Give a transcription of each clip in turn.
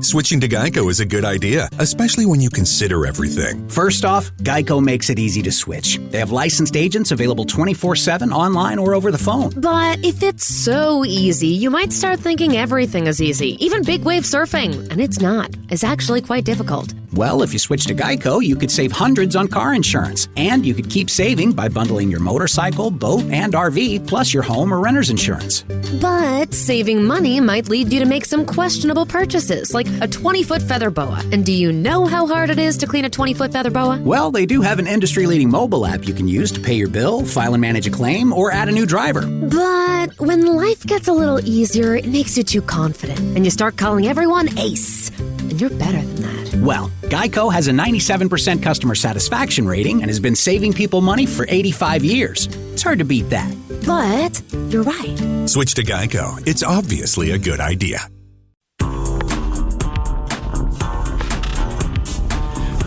Switching to Geico is a good idea, especially when you consider everything. First off, Geico makes it easy to switch. They have licensed agents available 24/7 online or over the phone. But if it's so easy, you might start thinking everything is easy, even big wave surfing. And it's not. It's actually quite difficult. Well, if you switch to Geico, you could save hundreds on car insurance. And you could keep saving by bundling your motorcycle, boat, and RV, plus your home or renter's insurance. But saving money might lead you to make some questionable purchases, like a 20-foot feather boa. And do you know how hard it is to clean a 20-foot feather boa? Well, they do have an industry-leading mobile app you can use to pay your bill, file and manage a claim, or add a new driver. But when life gets a little easier, it makes you too confident, and you start calling everyone Ace. And you're better than that. Well, Geico has a 97% customer satisfaction rating and has been saving people money for 85 years. It's hard to beat that. But you're right. Switch to Geico. It's obviously a good idea.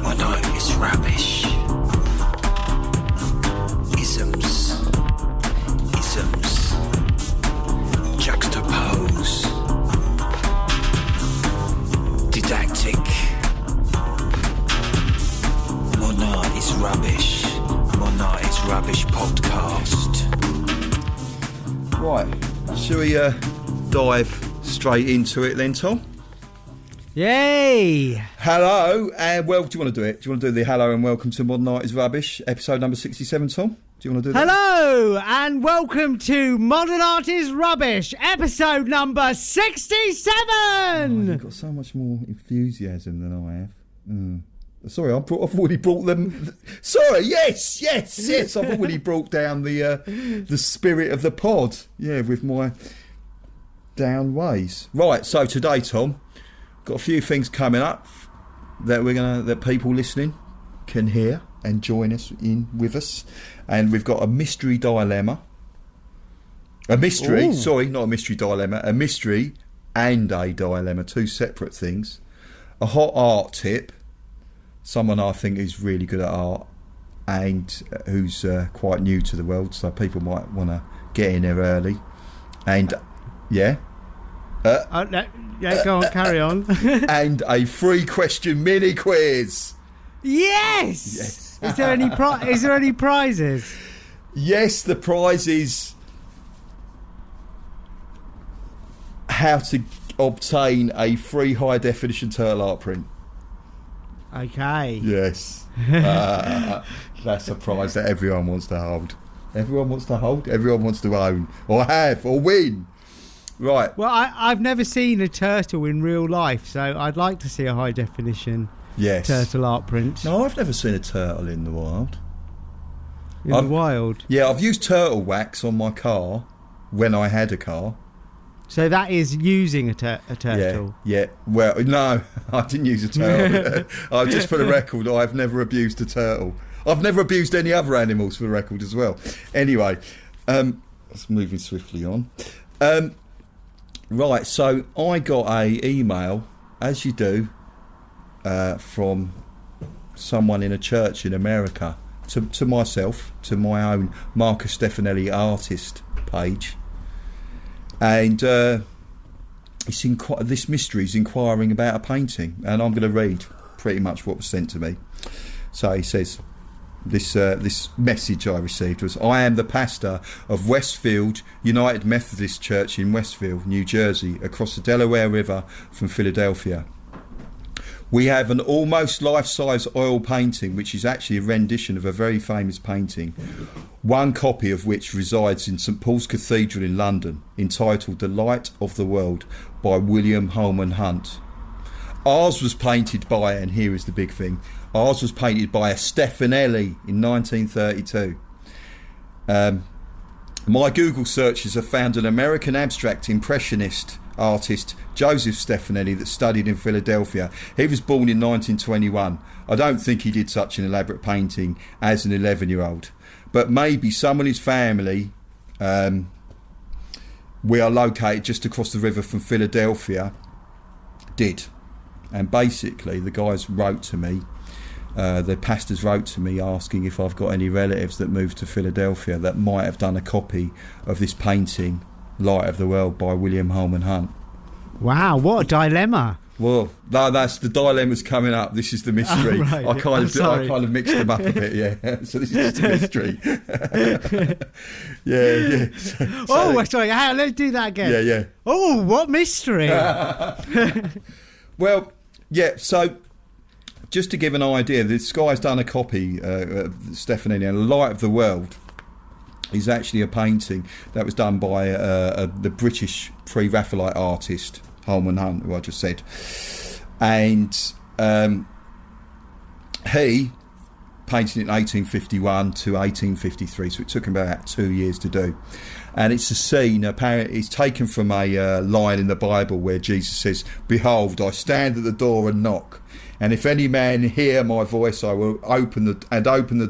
My name is rubbish. Isms. Juxtapose. Didactic. Mona is rubbish. Mona is rubbish podcast. Right, shall we dive straight into it then, Tom? Yay! Hello, and well, do you want to do it? Do you want to do the hello and welcome to Modern Art is Rubbish, episode number 67, Tom? Do you want to do that? Hello, and welcome to Modern Art is Rubbish, episode number 67! Oh, you've got so much more enthusiasm than I have. Sorry, I've already brought them. Sorry, yes. I've already brought down the spirit of the pod. Yeah, with my down ways. Right, so today, Tom, got a few things coming up that people listening can hear and join us in with us, and we've got a mystery dilemma. A mystery, Ooh. Sorry, not a mystery dilemma. A mystery and a dilemma, two separate things. A hot art tip. Someone I think is really good at art and who's quite new to the world, so people might want to get in there early. And go on, carry on. And a 3-question mini quiz. Yes. Is there any prizes? Yes, the prize is how to obtain a free high definition turtle art print. Okay. Yes. That's a prize that everyone wants to hold. Everyone wants to own, or have, or win. Right. Well, I've never seen a turtle in real life, so I'd like to see a high definition turtle art print. No, I've never seen a turtle in the wild. The wild? Yeah, I've used turtle wax on my car when I had a car. So that is using a turtle? Yeah. Well, no, I didn't use a turtle. Just for the record, I've never abused a turtle. I've never abused any other animals, for the record, as well. Anyway, let's moving swiftly on. Right, so I got a email, as you do, from someone in a church in America to myself, to my own Marcus Stefanelli artist page. And this mystery is inquiring about a painting, and I'm going to read pretty much what was sent to me. So he says, this message I received was, I am the pastor of Westfield United Methodist Church in Westfield, New Jersey, across the Delaware River from Philadelphia. We have an almost life-size oil painting, which is actually a rendition of a very famous painting, one copy of which resides in St Paul's Cathedral in London, entitled The Light of the World by William Holman Hunt. Ours was painted by, and here is the big thing, ours was painted by a Stefanelli in 1932. My Google searches have found an American abstract impressionist artist, Joseph Stefanelli, that studied in Philadelphia. He was born in 1921. I don't think he did such an elaborate painting as an 11-year-old, but maybe someone in his family, we are located just across the river from Philadelphia, did. And basically the guys wrote to me, the pastors wrote to me asking if I've got any relatives that moved to Philadelphia that might have done a copy of this painting, Light of the World by William Holman Hunt. Wow, what a dilemma. Well, no, that's the dilemma's coming up. This is the mystery. Oh, right. I kind of mixed them up a bit, yeah. So this is just a mystery. yeah. Sorry. Let's do that again. Yeah. Oh, what mystery? Well, yeah. So just to give an idea, this guy's done a copy, Stefanelli, and Light of the World is actually a painting that was done by the British pre-Raphaelite artist Holman Hunt, who I just said, and he painted it in 1851 to 1853, so it took him about 2 years to do. And it's a scene, apparently it's taken from a line in the Bible where Jesus says, "Behold, I stand at the door and knock, and if any man hear my voice, I will open the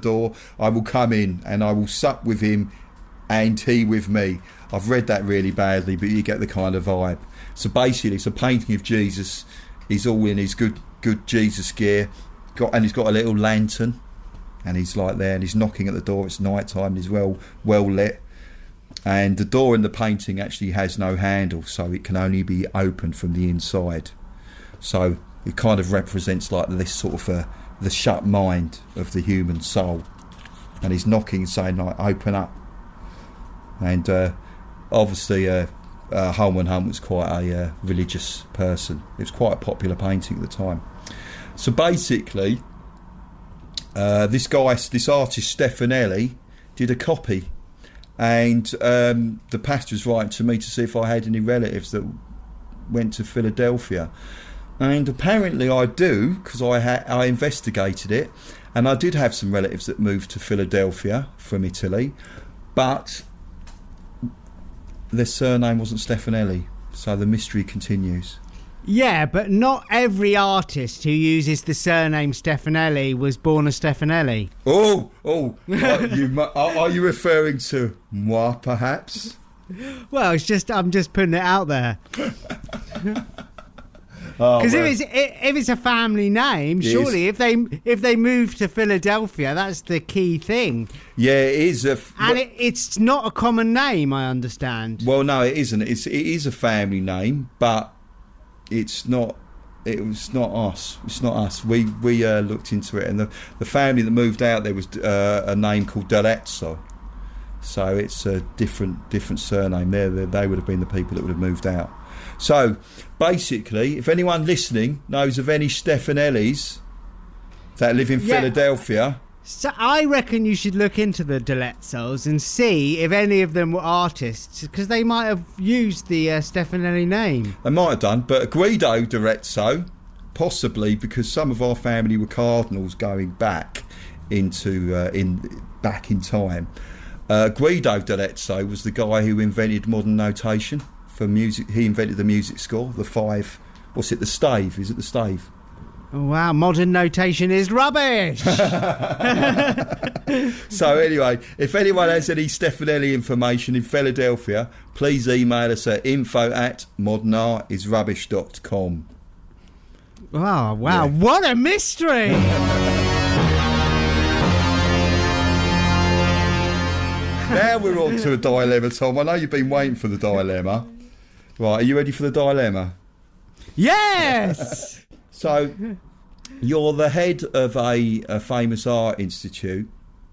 door, I will come in, and I will sup with him, and he with me." I've read that really badly, but you get the kind of vibe. So basically, it's a painting of Jesus. He's all in his good Jesus gear, and he's got a little lantern, and he's like there, and he's knocking at the door. It's night time, and he's well lit, and the door in the painting actually has no handle, so it can only be opened from the inside. So it kind of represents like this sort of the shut mind of the human soul, and he's knocking, saying like, "Open up." And obviously Holman Hunt was quite a religious person. It was quite a popular painting at the time. So basically this artist Stefanelli did a copy, and the pastor was writing to me to see if I had any relatives that went to Philadelphia, and apparently I do, because I investigated it, and I did have some relatives that moved to Philadelphia from Italy, but their surname wasn't Stefanelli, so the mystery continues. Yeah, but not every artist who uses the surname Stefanelli was born a Stefanelli. Are you referring to moi, perhaps? Well, I'm just putting it out there. Because if it's a family name, surely if they move to Philadelphia, that's the key thing. Yeah, it is. It's not a common name, I understand. Well, no, it isn't. It is a family name, but it's not. It was not us. It's not us. We looked into it, and the family that moved out there was a name called D'Arezzo. So it's a different surname. They would have been the people that would have moved out. So basically, if anyone listening knows of any Stefanellis that live in Philadelphia, so I reckon you should look into the D'Arezzos and see if any of them were artists, because they might have used the Stefanelli name. They might have done, but Guido D'Arezzo, possibly, because some of our family were cardinals going back into back in time. Guido D'Arezzo was the guy who invented modern notation for music. He invented the music score, the stave. Is it the stave? Oh, wow, modern notation is rubbish. So anyway, if anyone has any Stefanelli information in Philadelphia, please email us at info@modernartisrubbish.com. Wow, yeah. What a mystery. Now we're on to a dilemma, Tom. I know you've been waiting for the dilemma. Right, are you ready for the dilemma? Yes! So, you're the head of a famous art institute,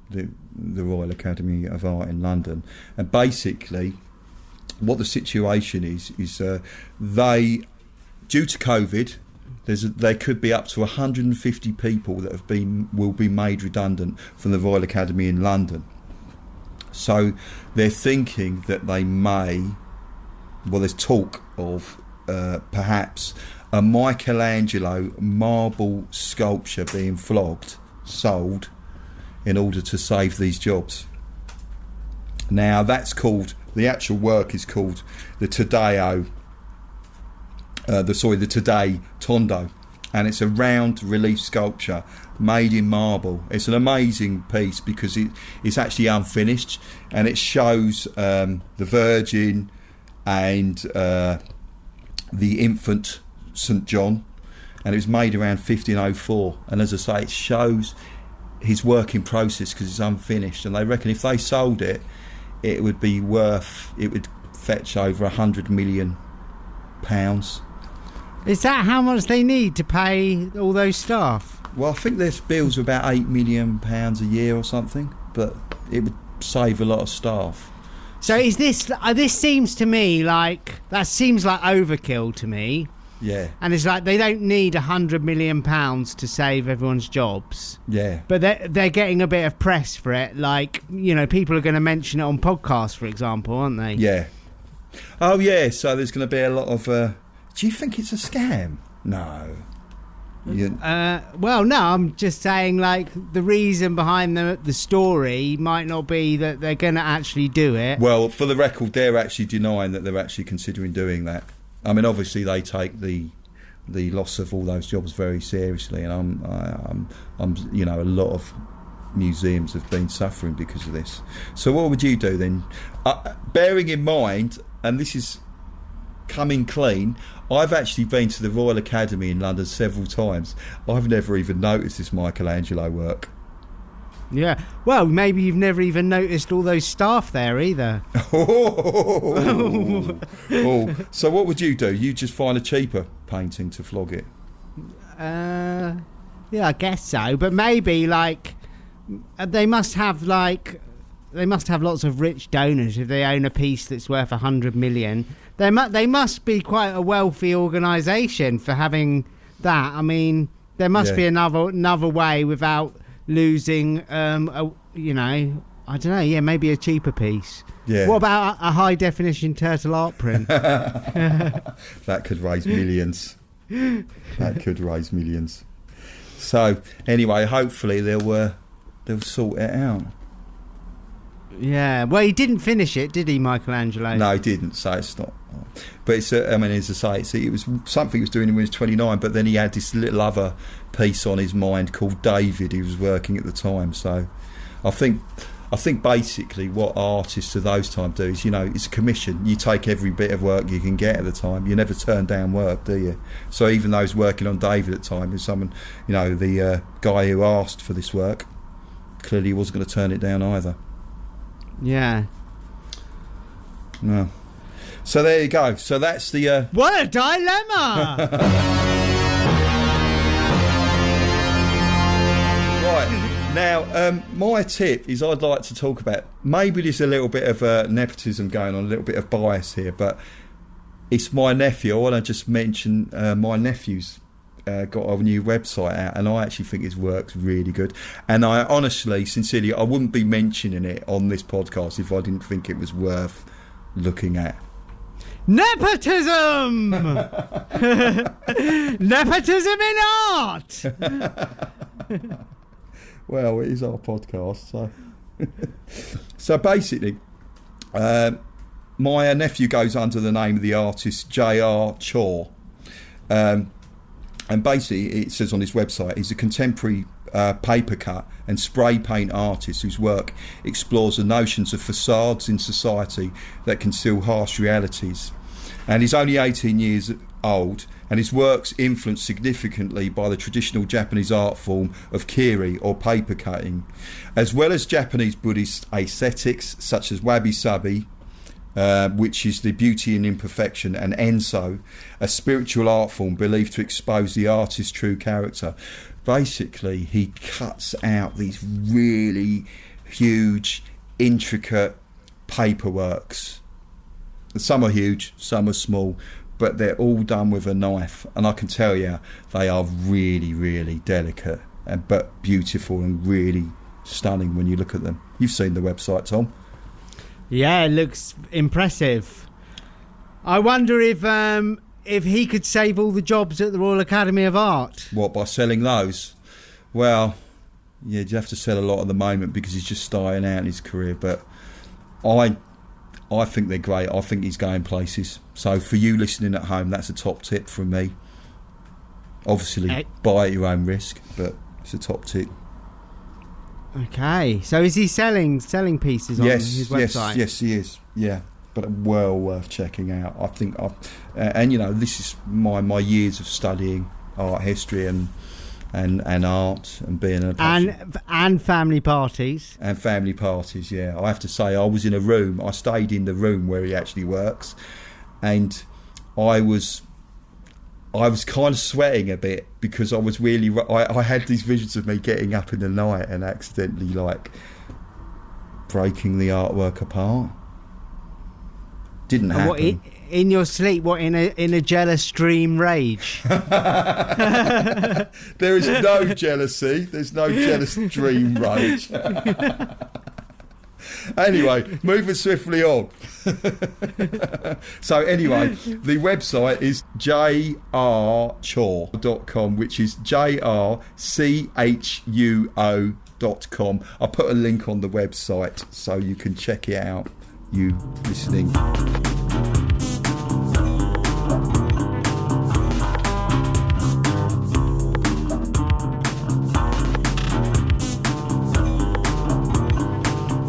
the Royal Academy of Art in London, and basically what the situation is they, due to COVID, there could be up to 150 people that will be made redundant from the Royal Academy in London. So they're thinking that they may, there's talk of perhaps a Michangelo marble sculpture being sold in order to save these jobs. Now that's called, the actual work is called the Today Tondo, and it's a round relief sculpture made in marble. It's an amazing piece because it's actually unfinished, and it shows the Virgin and the infant St John, and it was made around 1504. And as I say, it shows his working process because it's unfinished. And they reckon if they sold it, it would fetch over £100 million. Is that how much they need to pay all those staff? Well, I think their bills are about £8 million a year or something, but it would save a lot of staff. So is this seems to me like overkill to me. Yeah. And it's like they don't need £100 million to save everyone's jobs. Yeah. But they're getting a bit of press for it. Like, you know, people are going to mention it on podcasts, for example, aren't they? Yeah. Oh, yeah. So there's going to be a lot of... do you think it's a scam? No. Well, no, I'm just saying, like, the reason behind the story might not be that they're going to actually do it. Well, for the record, they're actually denying that they're actually considering doing that. I mean, obviously, they take the loss of all those jobs very seriously, and I'm you know, a lot of museums have been suffering because of this. So, what would you do then? Bearing in mind, and this is coming clean, I've actually been to the Royal Academy in London several times. I've never even noticed this Michangelo work. Yeah, well, maybe you've never even noticed all those staff there either. Oh. So what would you do? You just find a cheaper painting to flog it? Yeah, I guess so. But maybe, like, they must have lots of rich donors if they own a piece that's worth 100 million. They must be quite a wealthy organisation for having that. I mean, there must be another way without losing, you know, I don't know, yeah, maybe a cheaper piece. Yeah. What about a high definition turtle art print? That could raise millions. So anyway, hopefully they'll sort it out. Yeah, well, he didn't finish it, did he, Michangelo? No, he didn't, so it's not. But it's, I mean, as I say, it was something he was doing when he was 29, but then he had this little other piece on his mind called David. He was working at the time, so I think basically what artists of those times do is, you know, it's a commission. You take every bit of work you can get at the time. You never turn down work, do you? So even those working on David at the time, is someone, you know, the guy who asked for this work, clearly he wasn't going to turn it down either. Yeah. No. So there you go. So that's the... What a dilemma! Right. Now, my tip is I'd like to talk about... Maybe there's a little bit of nepotism going on, a little bit of bias here, but it's my nephew. I want to just mention my nephew's got a new website out, and I actually think his work's really good. And I honestly, sincerely, I wouldn't be mentioning it on this podcast if I didn't think it was worth looking at. Nepotism! Nepotism in art! Well, it is our podcast, so... So basically, my nephew goes under the name of the artist J.R. Chaw. And basically, it says on his website, he's a contemporary paper cut and spray paint artist whose work explores the notions of facades in society that conceal harsh realities. And he's only 18 years old, and his work's influenced significantly by the traditional Japanese art form of kiri, or paper cutting, as well as Japanese Buddhist aesthetics such as wabi-sabi, which is the beauty in imperfection, and enso, a spiritual art form believed to expose the artist's true character. Basically, he cuts out these really huge, intricate paperworks. Some are huge, some are small, but they're all done with a knife, and I can tell you they are really, really delicate, but beautiful and really stunning when you look at them. You've seen the website, Tom. Yeah, it looks impressive. I wonder if he could save all the jobs at the Royal Academy of Art. What, by selling those? Well, yeah, you'd have to sell a lot at the moment because he's just starting out in his career. But I think they're great. I think he's going places. So for you listening at home, that's a top tip from me. Obviously, buy at your own risk, but it's a top tip. Okay, so is he selling pieces on his website? Yes, he is. Yeah, but well worth checking out. I think, and you know, this is my years of studying art history and art and being a and family parties. And family parties, yeah. I have to say, I was in a room. I stayed in the room where he actually works, and I was I was kind of sweating a bit because I was really. I had these visions of me getting up in the night and accidentally like breaking the artwork apart. Didn't happen. What, in your sleep? What, in a jealous dream rage? There is no jealousy. There's no jealous dream rage. Anyway, moving swiftly on. So anyway, the website is jrchuo.com, which is jrchuo.com. I'll put a link on the website so you can check it out, you listening.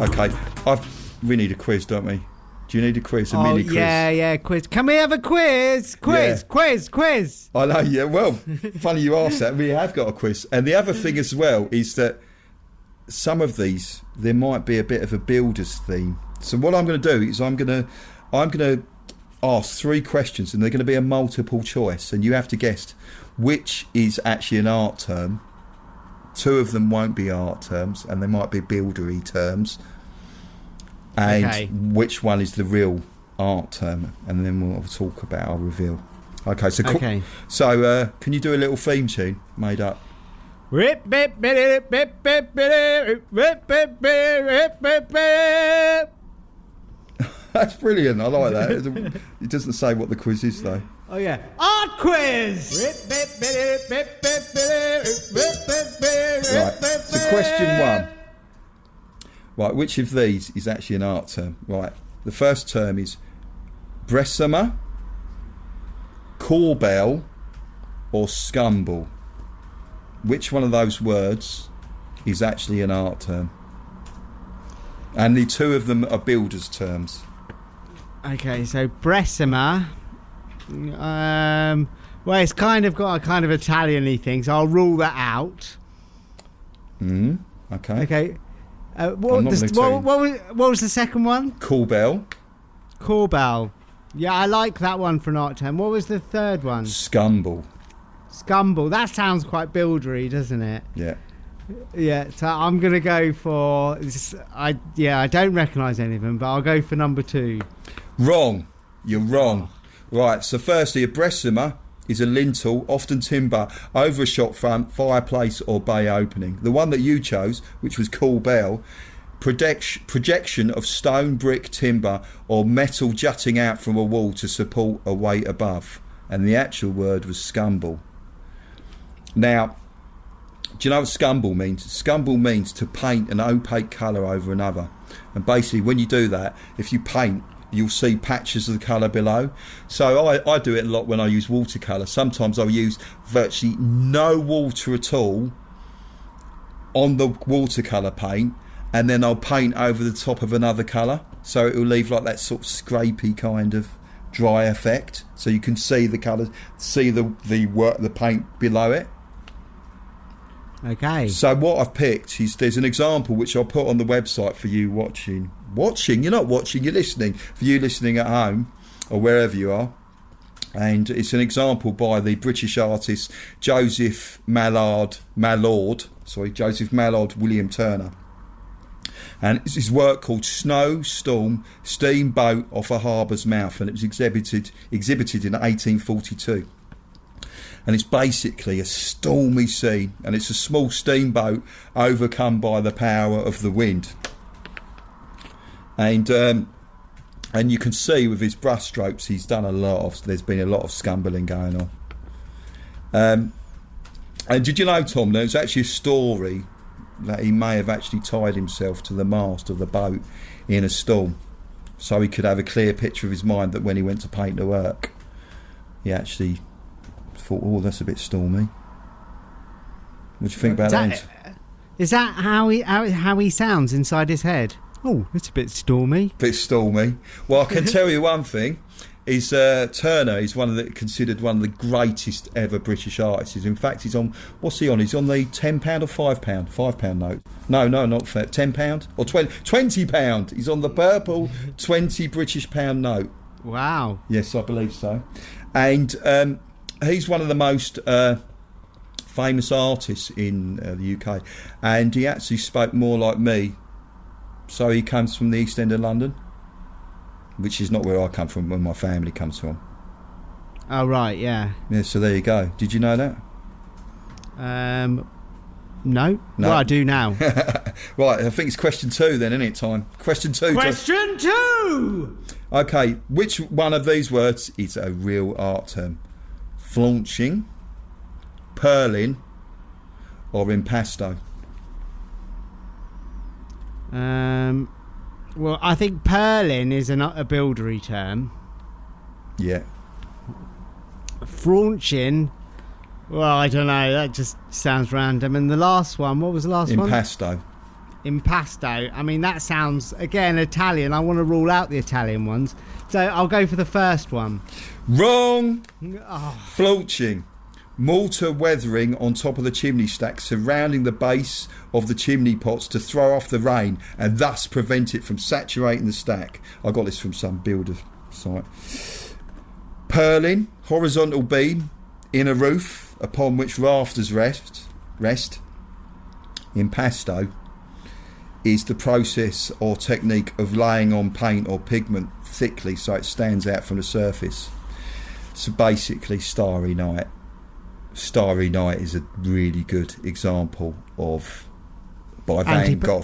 Okay, we need a quiz, don't we? Do you need a quiz? A mini quiz? Yeah, quiz. Can we have a quiz? Quiz. I know, yeah. Well, funny you asked that. We have got a quiz. And the other thing as well is that some of these, there might be a bit of a builder's theme. So what I'm going to do is I'm going to ask 3 questions, and they're going to be a multiple choice, and you have to guess which is actually an art term. 2 of them won't be art terms, and they might be buildery terms. And which one is the real art term? And then we'll talk about. I'll reveal. Okay. So can you do a little theme tune made up? That's brilliant. I like that. It doesn't say what the quiz is though. Oh yeah, art quiz. Right. So question 1. Right, which of these is actually an art term? Right, the first term is Bressumer, Corbell, or Scumble. Which one of those words is actually an art term? And the 2 of them are builders' terms. Okay, so Bressumer. Well, it's kind of got a kind of Italian-y thing, so I'll rule that out. Okay. What was the second one? Corbell. Yeah, I like that one for an art term. What was the third one? Scumble. That sounds quite buildery, doesn't it? Yeah. Yeah, so I'm going to go for... I don't recognise any of them, but I'll go for number 2. Wrong. You're wrong. Right, so firstly, a Bressumer is a lintel, often timber, over a shop front, fireplace or bay opening. The one that you chose, which was Corbell, projection of stone, brick, timber or metal jutting out from a wall to support a weight above. And the actual word was scumble. Now, do you know what scumble means? Scumble means to paint an opaque colour over another. And basically, when you do that, if you paint, you'll see patches of the colour below. So I do it a lot when I use watercolour. Sometimes I'll use virtually no water at all on the watercolour paint, and then I'll paint over the top of another colour, so it will leave like that sort of scrapey kind of dry effect, so you can see the colours, see the paint below it. Okay. So what I've picked is, there's an example which I'll put on the website for you watching. You're not watching, you're listening. For you listening at home or wherever you are. And it's an example by the British artist Joseph Mallard William Turner. And it's his work called Snow Storm Steamboat Off a Harbour's Mouth, and it was exhibited in 1842. And it's basically a stormy scene, and it's a small steamboat overcome by the power of the wind. And you can see with his brush strokes, there's been a lot of scumbling going on. And did you know, Tom, there's actually a story that he may have actually tied himself to the mast of the boat in a storm, so he could have a clear picture of his mind that when he went to paint the work, he actually thought, oh, that's a bit stormy. What do you think about that? Is that how he sounds inside his head? Oh, it's a bit stormy. Well, I can tell you one thing. Is Turner is considered one of the greatest ever British artists. In fact, he's on, what's he on? He's on the £10 or £5 note. No, not fair. £10 or £20. He's on the purple 20 British pound note. Wow. Yes, I believe so. And he's one of the most famous artists in the UK, and he actually spoke more like me. So he comes from the East End of London, which is not where I come from, where my family comes from. Oh, right, yeah. Yeah, so there you go. Did you know that? No. Well, I do now. Right, I think it's question 2 then, isn't it, time? Question 2. Question 2! Okay, which one of these words is a real art term? Flaunching, purling, or impasto? Well, I think purling is a buildery term. Yeah. Flaunching, well, I don't know. That just sounds random. And the last one, what was the last one? Impasto. Impasto. I mean, that sounds, again, Italian. I want to rule out the Italian ones. So I'll go for the first one. Wrong. Oh. Flaunching. Mortar weathering on top of the chimney stack surrounding the base of the chimney pots to throw off the rain and thus prevent it from saturating the stack. I got this from some builder site. Purling, horizontal beam in a roof upon which rafters rest. Impasto is the process or technique of laying on paint or pigment thickly so it stands out from the surface. So basically, Starry Night. Starry Night is a really good example of by Van Gogh.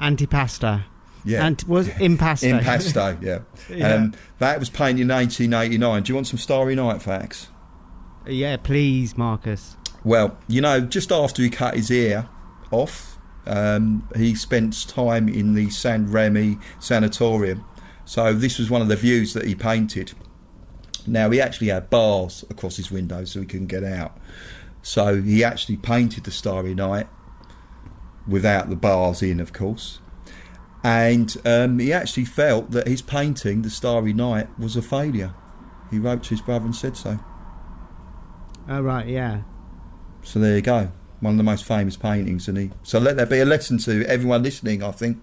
Antipasto. Yeah. Was impasto. Impasto, yeah. Yeah. That was painted in 1889. Do you want some Starry Night facts? Yeah, please, Marcus. Well, you know, just after he cut his ear off, he spent time in the San Remi sanatorium. So this was one of the views that he painted. Now, he actually had bars across his window so he couldn't get out. So he actually painted the Starry Night without the bars in, of course. And he actually felt that his painting, The Starry Night, was a failure. He wrote to his brother and said so. Oh, right, yeah. So there you go. One of the most famous paintings. So let that be a lesson to everyone listening, I think.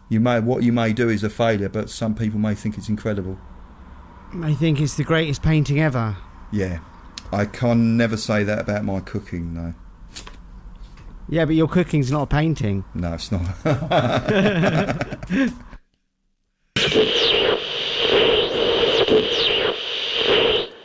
What you may do is a failure, but some people may think it's incredible. I think it's the greatest painting ever. Yeah. I can never say that about my cooking, though. Yeah, but your cooking's not a painting. No, it's not.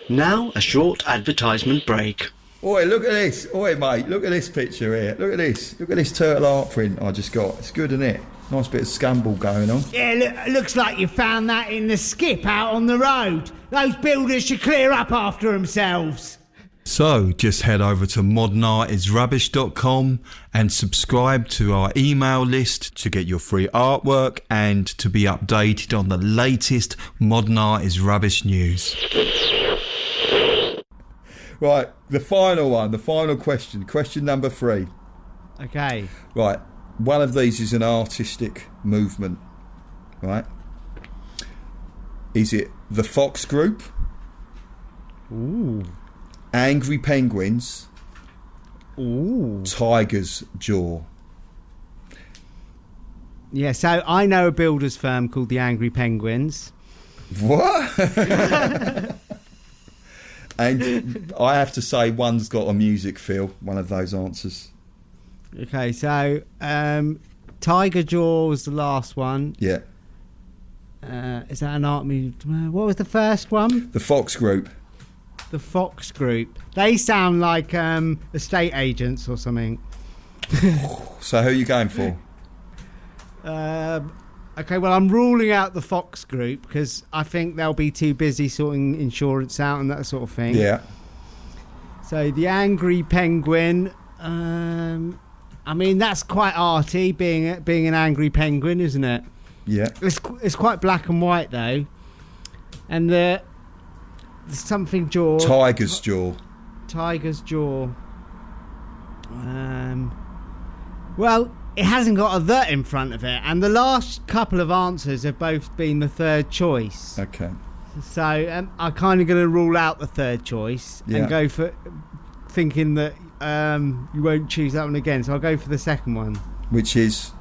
Now, a short advertisement break. Oi, look at this. Oi, mate, look at this picture here. Look at this. Look at this turtle art print I just got. It's good, isn't it? Nice bit of scumble going on. Yeah, looks like you found that in the skip out on the road. Those builders should clear up after themselves. So just head over to modernartisrubbish.com and subscribe to our email list to get your free artwork and to be updated on the latest Modern Art is Rubbish news. Right, the final question. Question number 3. Okay. Right, one of these is an artistic movement, right? Is it the Fox Group? Ooh. Angry Penguins? Ooh. Tiger's Jaw? Yeah, so I know a builder's firm called the Angry Penguins. What? And I have to say one's got a music feel, one of those answers. Okay, so Tiger Jaw was the last one. Yeah. Is that an art movement? What was the first one? The Fox Group. The Fox Group. They sound like estate agents or something. So who are you going for? Okay, well, I'm ruling out the Fox Group because I think they'll be too busy sorting insurance out and that sort of thing. Yeah. So the Angry Penguin. I mean, that's quite arty, being an angry penguin, isn't it? Yeah. It's quite black and white though, and the something jaw. Tiger's Jaw. Tiger's Jaw. Well, it hasn't got a "the" in front of it, and the last couple of answers have both been the third choice. Okay. So I'm kind of going to rule out the third choice and go for thinking that you won't choose that one again. So I'll go for the second one. Which is?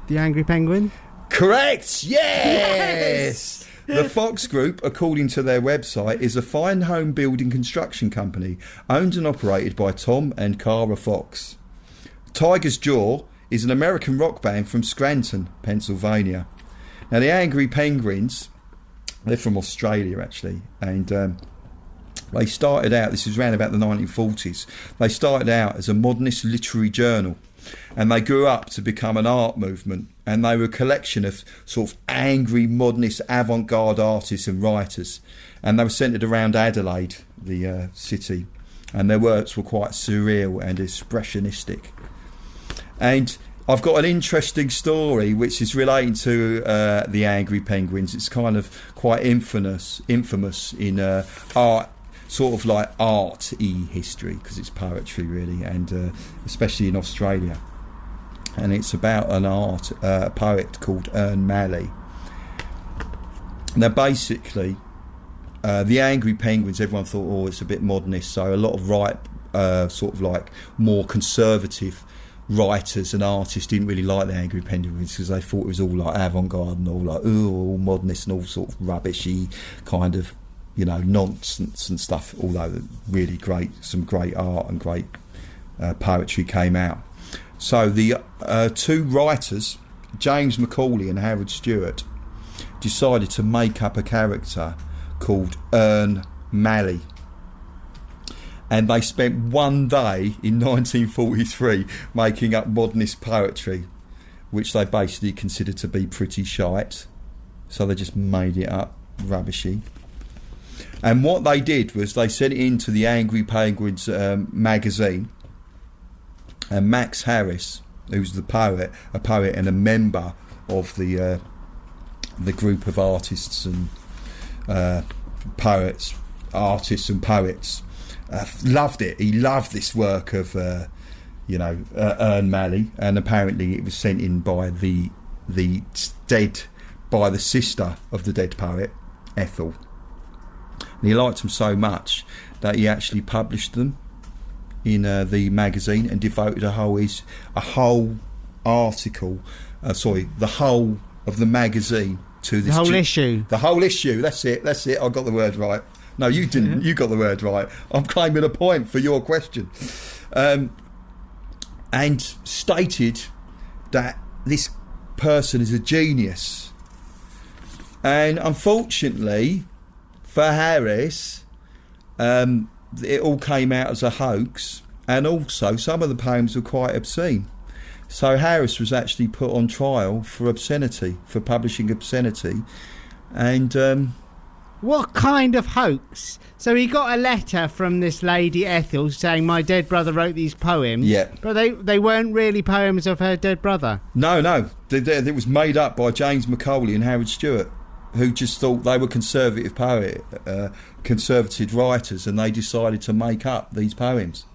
The Angry Penguin? Correct! Yes! The Fox Group, according to their website, is a fine home building construction company owned and operated by Tom and Cara Fox. Tiger's Jaw is an American rock band from Scranton, Pennsylvania. Now, the Angry Penguins, they're from Australia actually, and they started out, this was around about the 1940s, they started out as a modernist literary journal, and they grew up to become an art movement, and they were a collection of sort of angry modernist avant-garde artists and writers, and they were centred around Adelaide, the city, and their works were quite surreal and expressionistic. And I've got an interesting story which is relating to the Angry Penguins. It's kind of quite infamous in art, sort of like art-y history, because it's poetry really, and especially in Australia. And it's about a poet called Ern Malley. Now basically, the Angry Penguins, everyone thought, oh, it's a bit modernist, so a lot of sort of like more conservative writers and artists didn't really like the Angry Penguins because they thought it was all like avant-garde and all like all modernist and all sort of rubbishy kind of, you know, nonsense and stuff, although really great, some great art and great poetry came out. So the two writers, James Macaulay and Harold Stewart, decided to make up a character called Ern Malley. And they spent one day in 1943 making up modernist poetry, which they basically considered to be pretty shite. So they just made it up, rubbishy. And what they did was they sent it into the Angry Penguins magazine. And Max Harris, who's a poet and a member of the group of artists and poets, loved it. He loved this work of, Ern Malley, and apparently it was sent in by the sister of the dead poet, Ethel. And he liked them so much that he actually published them in the magazine and devoted the whole of the magazine to this. issue. The whole issue. That's it. I got the word right. No, you didn't. You got the word right. I'm claiming a point for your question. And stated that this person is a genius. And unfortunately for Harris, it all came out as a hoax, and also some of the poems were quite obscene. So Harris was actually put on trial for obscenity, for publishing obscenity. And what kind of hoax? So he got a letter from this lady Ethel saying my dead brother wrote these poems. Yeah. But they weren't really poems of her dead brother. No. It was made up by James Macaulay and Harold Stewart, who just thought they were conservative writers, and they decided to make up these poems.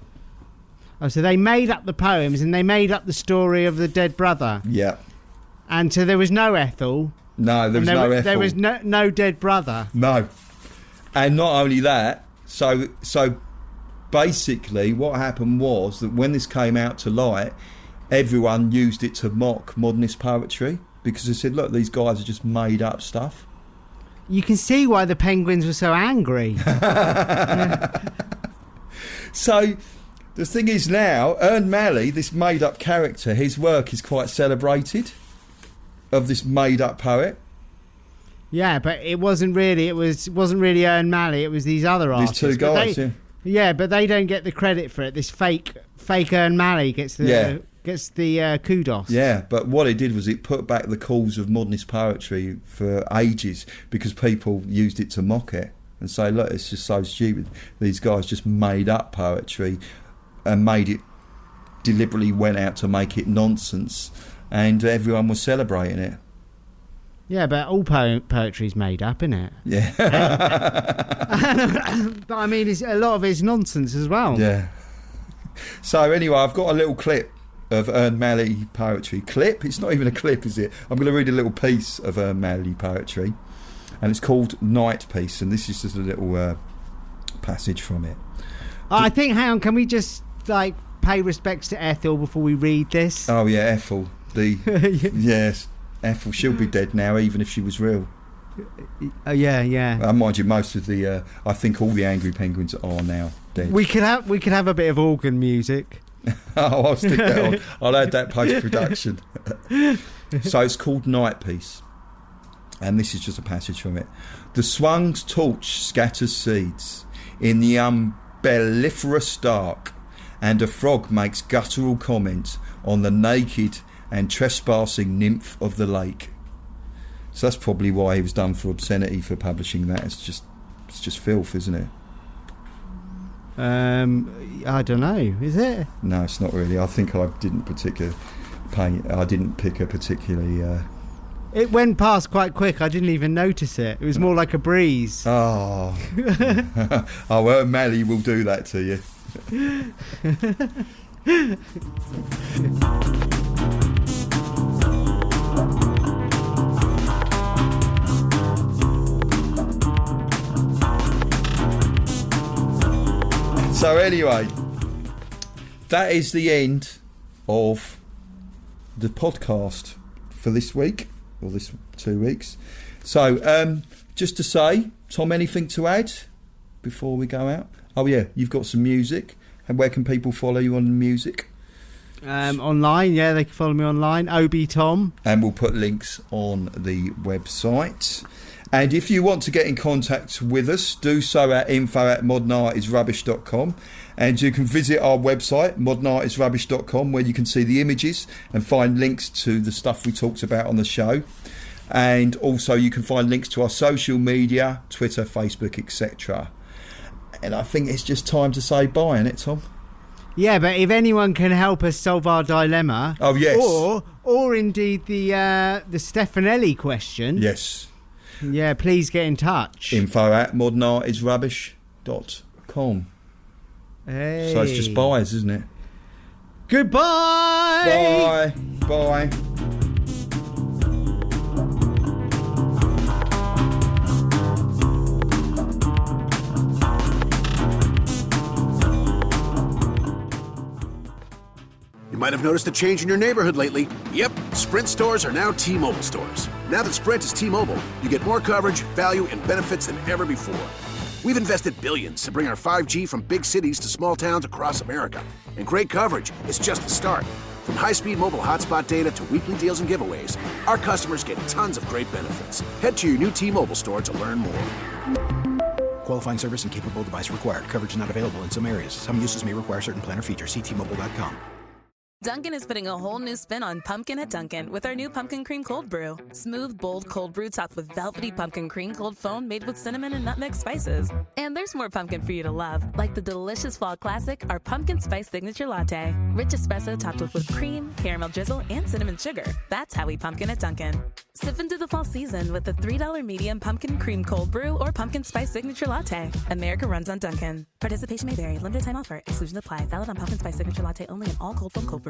Oh, so they made up the poems and they made up the story of the dead brother. Yeah. And so there was no Ethel. No, there was no Ethel. There was no dead brother. No. And not only that, so basically what happened was that when this came out to light, everyone used it to mock modernist poetry, because they said, look, these guys have just made up stuff. You can see why the Penguins were so angry. So the thing is now, Ern Malley, this made-up character, his work is quite celebrated, of this made-up poet. Yeah, but it wasn't really Ern Malley, it was these other artists. These two guys, Yeah, but they don't get the credit for it. This fake Ern Malley gets the kudos. Yeah, but what it did was it put back the cause of modernist poetry for ages, because people used it to mock it and say, look, it's just so stupid. These guys just made up poetry and deliberately went out to make it nonsense, and everyone was celebrating it. Yeah, but all poetry's made up, isn't it? Yeah. But I mean, a lot of it's nonsense as well. Yeah. So anyway, I've got a little clip of Ern Malley poetry. Clip? It's not even a clip, is it? I'm going to read a little piece of Ern Malley poetry, and it's called Night Piece, and this is just a little passage from it. I think, hang on, can we just pay respects to Ethel before we read this? Oh yeah, Ethel. Yes, Ethel. She'll be dead now, even if she was real. Yeah. Mind you, most of the I think all the Angry Penguins are now dead. We could have a bit of organ music. Oh, I'll stick that on. I'll add that post-production. So it's called Night Piece, and this is just a passage from it. The swung's torch scatters seeds in the umbelliferous dark, and a frog makes guttural comment on the naked and trespassing nymph of the lake. So that's probably why he was done for obscenity for publishing that. It's just filth, isn't it? I don't know. Is it? No, it's not really. I think I didn't pick a particularly. It went past quite quick. I didn't even notice it. It was more like a breeze. Oh, oh well, Mally will do that to you. So anyway, that is the end of the podcast for this week, or this 2 weeks. So just to say, Tom, anything to add before we go out? Oh yeah, you've got some music. And where can people follow you on the music? Online, yeah, they can follow me online, Obi Tom. And we'll put links on the website. And if you want to get in contact with us, do so at info@modernartisrubbish.com. And you can visit our website, modernartisrubbish.com, where you can see the images and find links to the stuff we talked about on the show. And also you can find links to our social media, Twitter, Facebook, etc. And I think it's just time to say bye, isn't it, Tom? Yeah, but if anyone can help us solve our dilemma, oh yes, or indeed the Stefanelli question, yes, yeah, please get in touch. info@modernartisrubbish.com. Hey. So it's just byes, isn't it? Goodbye. Bye. You might have noticed a change in your neighborhood lately. Yep, Sprint stores are now T-Mobile stores. Now that Sprint is T-Mobile, you get more coverage, value, and benefits than ever before. We've invested billions to bring our 5G from big cities to small towns across America. And great coverage is just the start. From high-speed mobile hotspot data to weekly deals and giveaways, our customers get tons of great benefits. Head to your new T-Mobile store to learn more. Qualifying service and capable device required. Coverage not available in some areas. Some uses may require certain plan or features. See T-Mobile.com. Dunkin' is putting a whole new spin on pumpkin at Dunkin' with our new Pumpkin Cream Cold Brew. Smooth, bold cold brew topped with velvety pumpkin cream cold foam made with cinnamon and nutmeg spices. And there's more pumpkin for you to love, like the delicious fall classic, our Pumpkin Spice Signature Latte. Rich espresso topped with whipped cream, caramel drizzle, and cinnamon sugar. That's how we pumpkin at Dunkin'. Sip into the fall season with the $3 medium Pumpkin Cream Cold Brew or Pumpkin Spice Signature Latte. America runs on Dunkin'. Participation may vary. Limited time offer. Exclusions apply. Valid on Pumpkin Spice Signature Latte only in all cold foam cold brew.